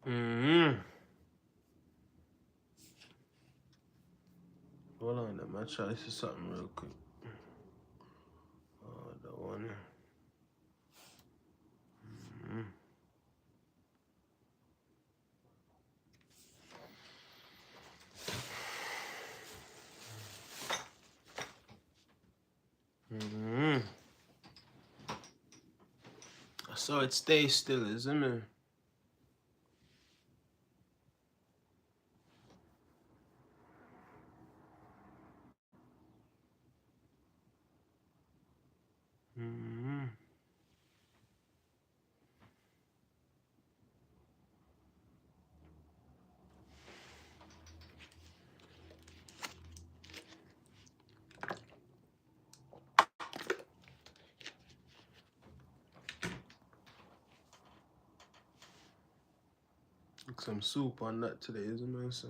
Mm-hmm. Hold on, I'm gonna try to see something real quick. The one. Mm-hmm. So it stays still, isn't it? Mm-hmm. Some soup on that today, isn't it? So.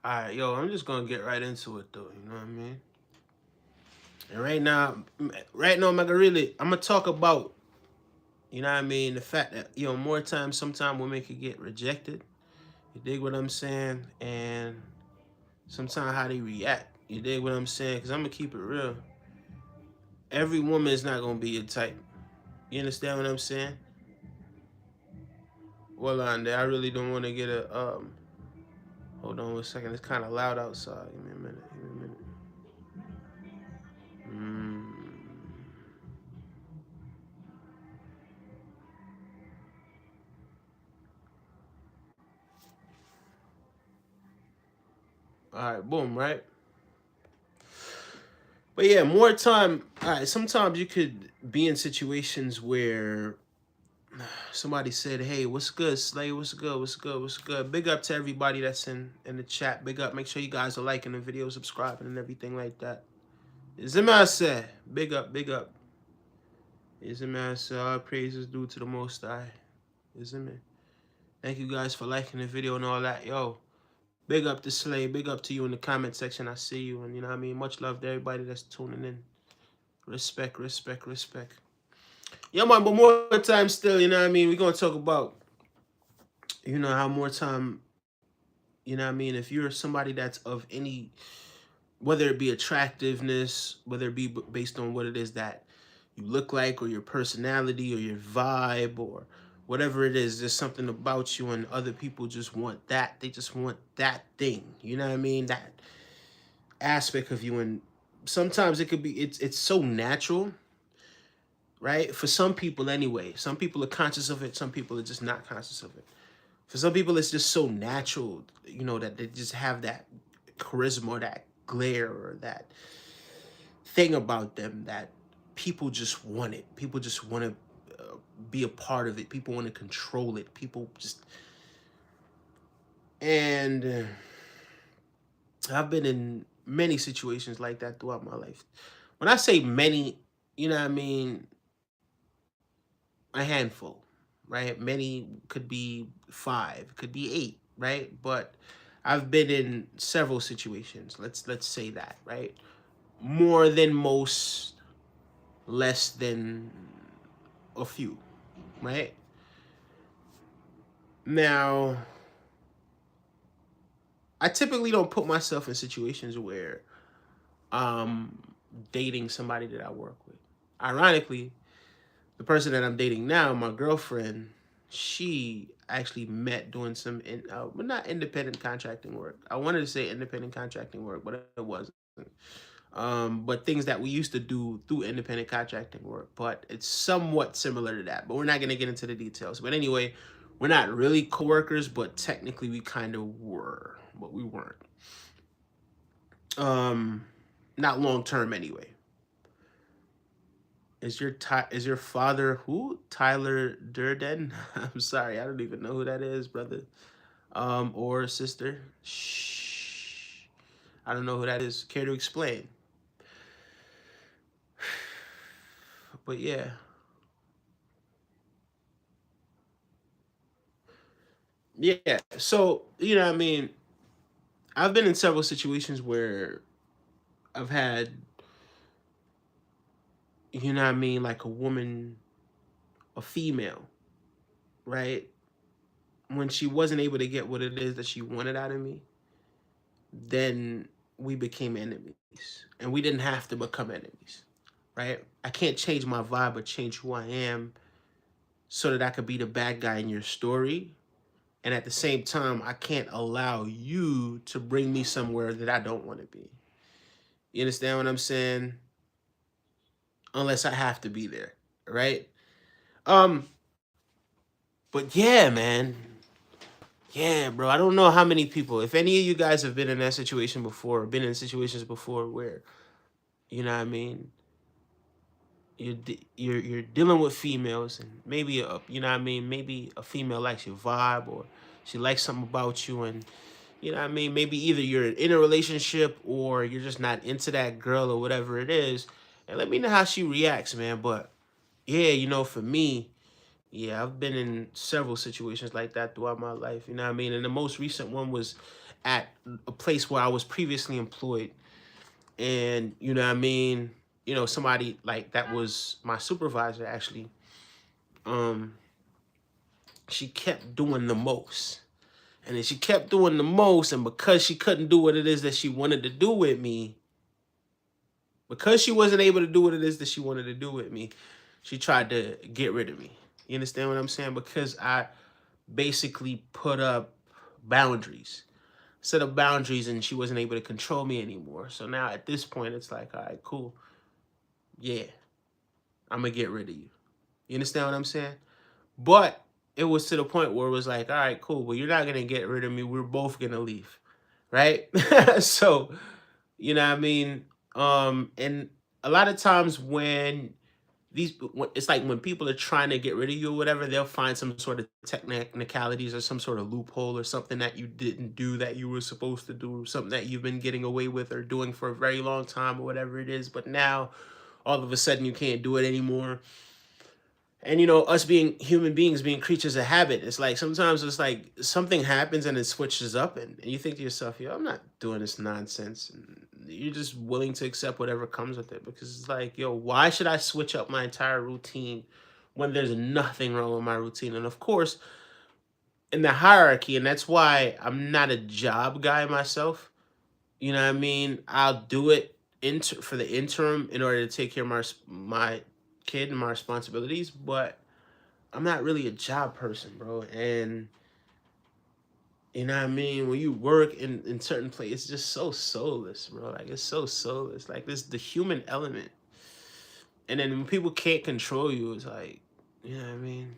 All right, yo, I'm just gonna get right into it though. You know what I mean? And right now, I'm gonna talk about, you know what I mean, the fact that more times, sometimes women could get rejected. You dig what I'm saying? And sometimes how they react. You dig what I'm saying? Because I'm gonna keep it real. Every woman is not gonna be your type. You understand what I'm saying? Well, on there, I really don't want to get a Hold on 1 second. It's kind of loud outside. Give me a minute. Give me a minute. Mm. All right, boom, right? But yeah, more time. All right, sometimes you could be in situations where somebody said, "Hey, what's good, Slay? What's good? What's good? What's good?" Big up to everybody that's in the chat. Big up. Make sure you guys are liking the video, subscribing, and everything like that. Zima said, "Big up, big up." Zima said, "All praises due to the Most High." Isn't it? Thank you guys for liking the video and all that. Yo, big up to Slay. Big up to you in the comment section. I see you, and you know what I mean. Much love to everybody that's tuning in. Respect, respect, respect. Yeah, man, but more time still, you know what I mean? We're going to talk about, how more time, you know what I mean? If you're somebody that's of any, whether it be attractiveness, whether it be based on what it is that you look like or your personality or your vibe or whatever it is, there's something about you and other people just want that. They just want that thing, you know what I mean? That aspect of you. And sometimes it could be, it's so natural, right? For some people anyway. Some people are conscious of it. Some people are just not conscious of it. For some people, it's just so natural, that they just have that charisma or that glare or that thing about them that people just want it. People just want to be a part of it. People want to control it. People just... And I've been in many situations like that throughout my life. When I say many, you know what I mean, a handful, right? Many could be 5, could be 8, right? But I've been in several situations. Let's say that, right? More than most, less than a few, right? Now, I typically don't put myself in situations where I'm dating somebody that I work with. Ironically, the person that I'm dating now, my girlfriend, she actually met doing some, but not independent contracting work. I wanted to say independent contracting work, but it wasn't. But things that we used to do through independent contracting work, but it's somewhat similar to that. But we're not gonna get into the details. But anyway, we're not really coworkers, but technically we kind of were, but we weren't. Um, Not long term anyway. Is your father who? Tyler Durden? I'm sorry, I don't even know who that is, brother. Or sister. Shh. I don't know who that is. Care to explain? But yeah. Yeah. So, you know what I mean? I've been in several situations where I've had, you know what I mean, like a woman, a female, right? When she wasn't able to get what it is that she wanted out of me, then we became enemies. And we didn't have to become enemies, right? I can't change my vibe or change who I am so that I could be the bad guy in your story. And at the same time, I can't allow you to bring me somewhere that I don't want to be. You understand what I'm saying? Unless I have to be there, right? Um, but yeah, man. Yeah, bro. I don't know how many people, if any of you guys have been in that situation before, or been in situations before where, you know what I mean, you're dealing with females, and maybe you know what I mean, maybe a female likes your vibe, or she likes something about you, and you know what I mean, maybe either you're in a relationship or you're just not into that girl or whatever it is. And let me know how she reacts, man. But yeah, you know, for me, yeah, I've been in several situations like that throughout my life. You know what I mean? And the most recent one was at a place where I was previously employed. And, you know what I mean? You know, somebody like that was my supervisor actually. Um, she kept doing the most. And then she kept doing the most. And because she couldn't do what it is that she wanted to do with me, because she wasn't able to do what it is that she wanted to do with me, she tried to get rid of me. You understand what I'm saying? Because I basically put up boundaries, set up boundaries, and she wasn't able to control me anymore. So now at this point, it's like, all right, cool. Yeah, I'm gonna get rid of you. You understand what I'm saying? But it was to the point where it was like, all right, cool. Well, you're not gonna get rid of me. We're both gonna leave, right? So, you know what I mean? And a lot of times when it's like when people are trying to get rid of you or whatever, they'll find some sort of technicalities or some sort of loophole or something that you didn't do that you were supposed to do, something that you've been getting away with or doing for a very long time or whatever it is, but now all of a sudden you can't do it anymore. And you know, us being human beings, being creatures of habit, it's like sometimes it's like something happens and it switches up, and you think to yourself, yo, I'm not doing this nonsense. And you're just willing to accept whatever comes with it, because it's like, yo, why should I switch up my entire routine when there's nothing wrong with my routine? And of course, in the hierarchy, and that's why I'm not a job guy myself. You know what I mean? I'll do it for the interim in order to take care of my kid and my responsibilities, but I'm not really a job person, bro. And you know what I mean? When you work in certain places, it's just so soulless, bro. Like it's so soulless. Like this the human element. And then when people can't control you, it's like, you know what I mean?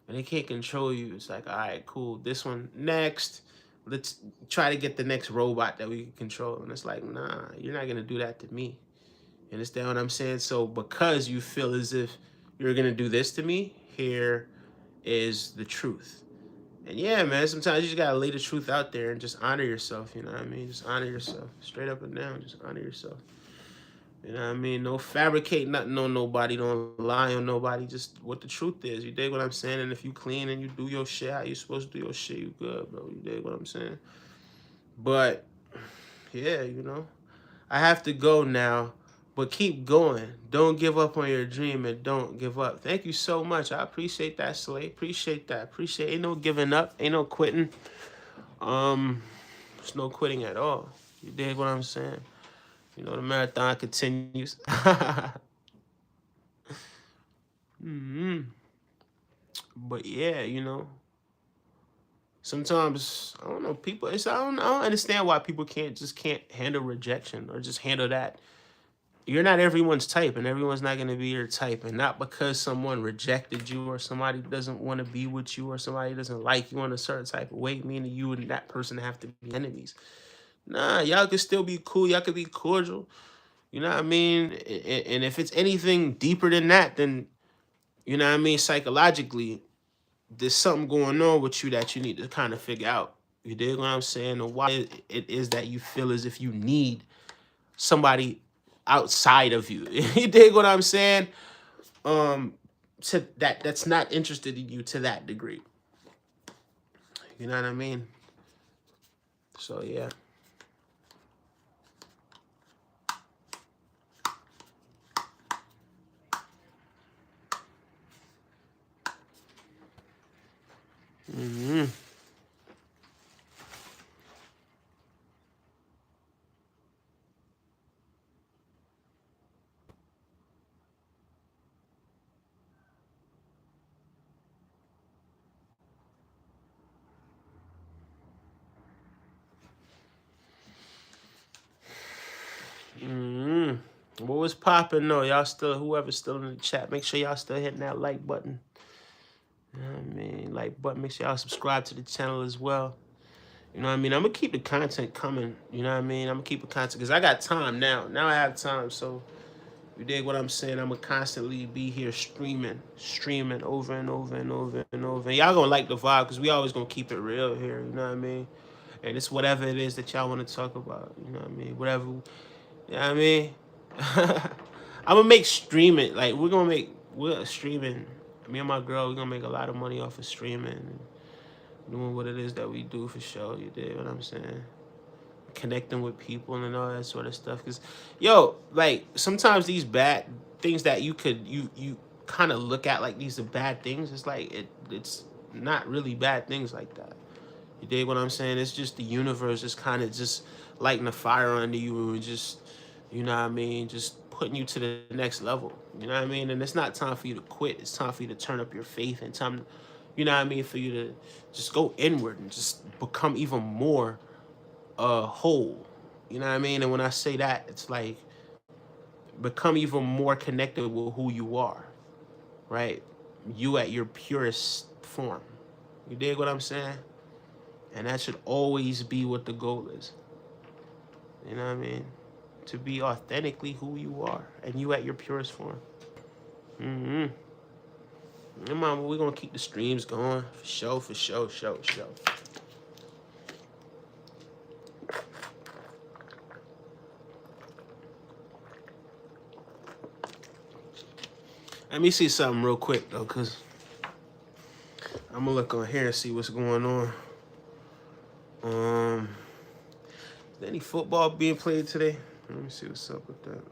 When they can't control you, it's like, all right, cool. This one next. Let's try to get the next robot that we can control. And it's like, nah, you're not gonna do that to me. You understand what I'm saying? So because you feel as if you're gonna do this to me, here is the truth. And yeah, man, sometimes you just gotta lay the truth out there and just honor yourself, you know what I mean? Just honor yourself. Straight up and down, just honor yourself. You know what I mean? No fabricate nothing on nobody, don't lie on nobody, just what the truth is. You dig what I'm saying? And if you clean and you do your shit how you supposed to do your shit, you good, bro. You dig what I'm saying? But yeah, you know, I have to go now. But keep going. Don't give up on your dream, and don't give up. Thank you so much. I appreciate that, Slay. Appreciate that. Appreciate. Ain't no giving up. Ain't no quitting. There's no quitting at all. You dig what I'm saying? You know, the marathon continues. hmm But yeah, you know, sometimes I don't know people. I don't understand why people can't handle rejection or just handle that. You're not everyone's type, and everyone's not going to be your type. And not because someone rejected you or somebody doesn't want to be with you or somebody doesn't like you in a certain type of way, meaning you and that person have to be enemies. Nah, y'all can still be cool. Y'all can be cordial. You know what I mean? And if it's anything deeper than that, then, you know what I mean, psychologically, there's something going on with you that you need to kind of figure out. You dig what I'm saying? Or why it is that you feel as if you need somebody outside of you. You dig what I'm saying? To that's not interested in you to that degree. You know what I mean? So yeah. Mm-hmm. Mm-hmm. What was popping though? Y'all still, whoever's still in the chat, make sure y'all still hitting that like button. You know what I mean? Like button. Make sure y'all subscribe to the channel as well. You know what I mean? I'm gonna keep the content coming. You know what I mean? I'm gonna keep the content because I got time now. Now I have time. So you dig what I'm saying? I'm gonna constantly be here streaming over and over and over and over. And y'all gonna like the vibe because we always gonna keep it real here. You know what I mean? And it's whatever it is that y'all want to talk about. You know what I mean? Whatever. You know what I mean? I'm gonna make streaming like we're streaming. Me and my girl, we're gonna make a lot of money off of streaming and doing what it is that we do for sure. You dig what I'm saying? Connecting with people and all that sort of stuff. Cause, yo, like sometimes these bad things that you kind of look at like these are bad things. It's like it's not really bad things like that. You dig what I'm saying? It's just the universe is kind of just lighting a fire under you and just, you know what I mean, just putting you to the next level. You know what I mean? And it's not time for you to quit. It's time for you to turn up your faith and time, you know what I mean, for you to just go inward and just become even more whole. You know what I mean? And when I say that, it's like become even more connected with who you are, right? You at your purest form. You dig what I'm saying? And that should always be what the goal is. You know what I mean? To be authentically who you are and you at your purest form. Mm-hmm. Yeah, mama, we're gonna keep the streams going for sure, for sure, sure. Let me see something real quick though, cause I'm gonna look on here and see what's going on. Is there any football being played today? Let me see what's up with that.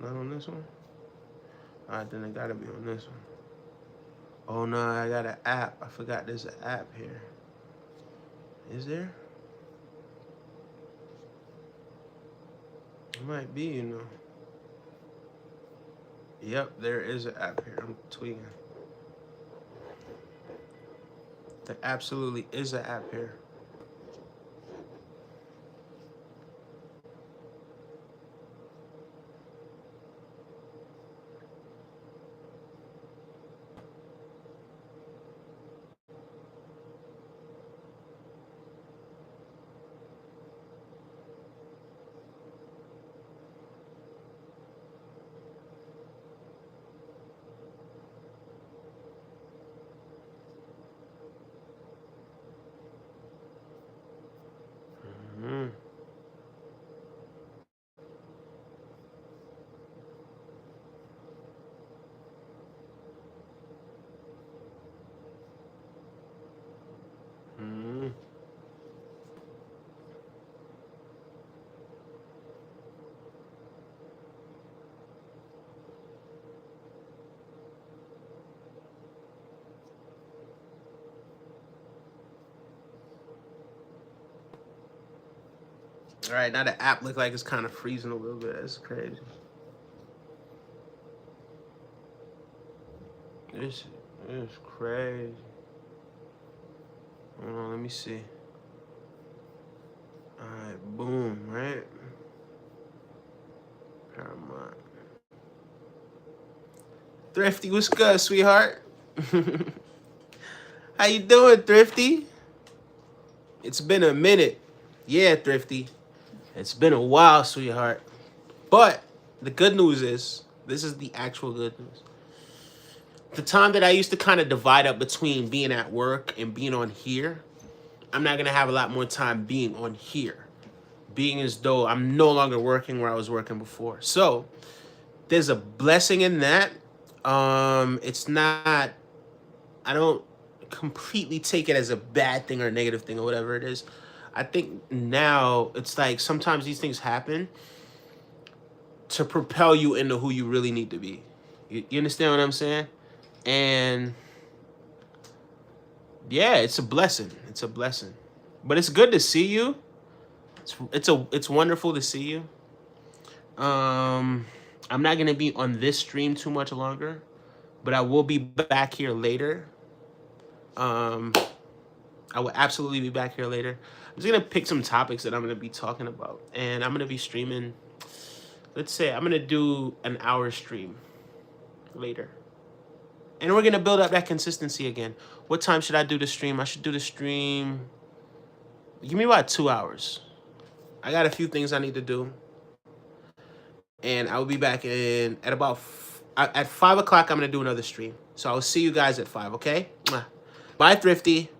Not on this one? Alright, then it gotta be on this one. Oh no, I got an app. I forgot there's an app here. Is there? It might be, you know. Yep, there is an app here. I'm tweeting. There absolutely is an app here. Mm-hmm. Mm-hmm. All right, now the app look like it's kind of freezing a little bit. That's crazy. This is crazy. Hold on, let me see. All right, boom, right? Paramount. Thrifty, what's good, sweetheart? How you doing, Thrifty? It's been a minute. Yeah, Thrifty. It's been a while, sweetheart. But the good news is, this is the actual good news. The time that I used to kind of divide up between being at work and being on here, I'm not going to have a lot more time being on here. Being as though I'm no longer working where I was working before. So, there's a blessing in that. It's not, I don't completely take it as a bad thing or a negative thing or whatever it is. I think now it's like sometimes these things happen to propel you into who you really need to be. You understand what I'm saying? And yeah, it's a blessing. It's a blessing. But it's good to see you. It's wonderful to see you. I'm not gonna be on this stream too much longer, but I will be back here later. Um, I will absolutely be back here later. I'm just gonna pick some topics that I'm gonna be talking about, and I'm gonna be streaming. Let's say I'm gonna do an hour stream later, and we're gonna build up that consistency again. What time should I do the stream? I should do the stream. Give me about 2 hours. I got a few things I need to do, and I will be back in at about at 5 o'clock. I'm gonna do another stream, so I'll see you guys at 5. Okay. Bye, Thrifty.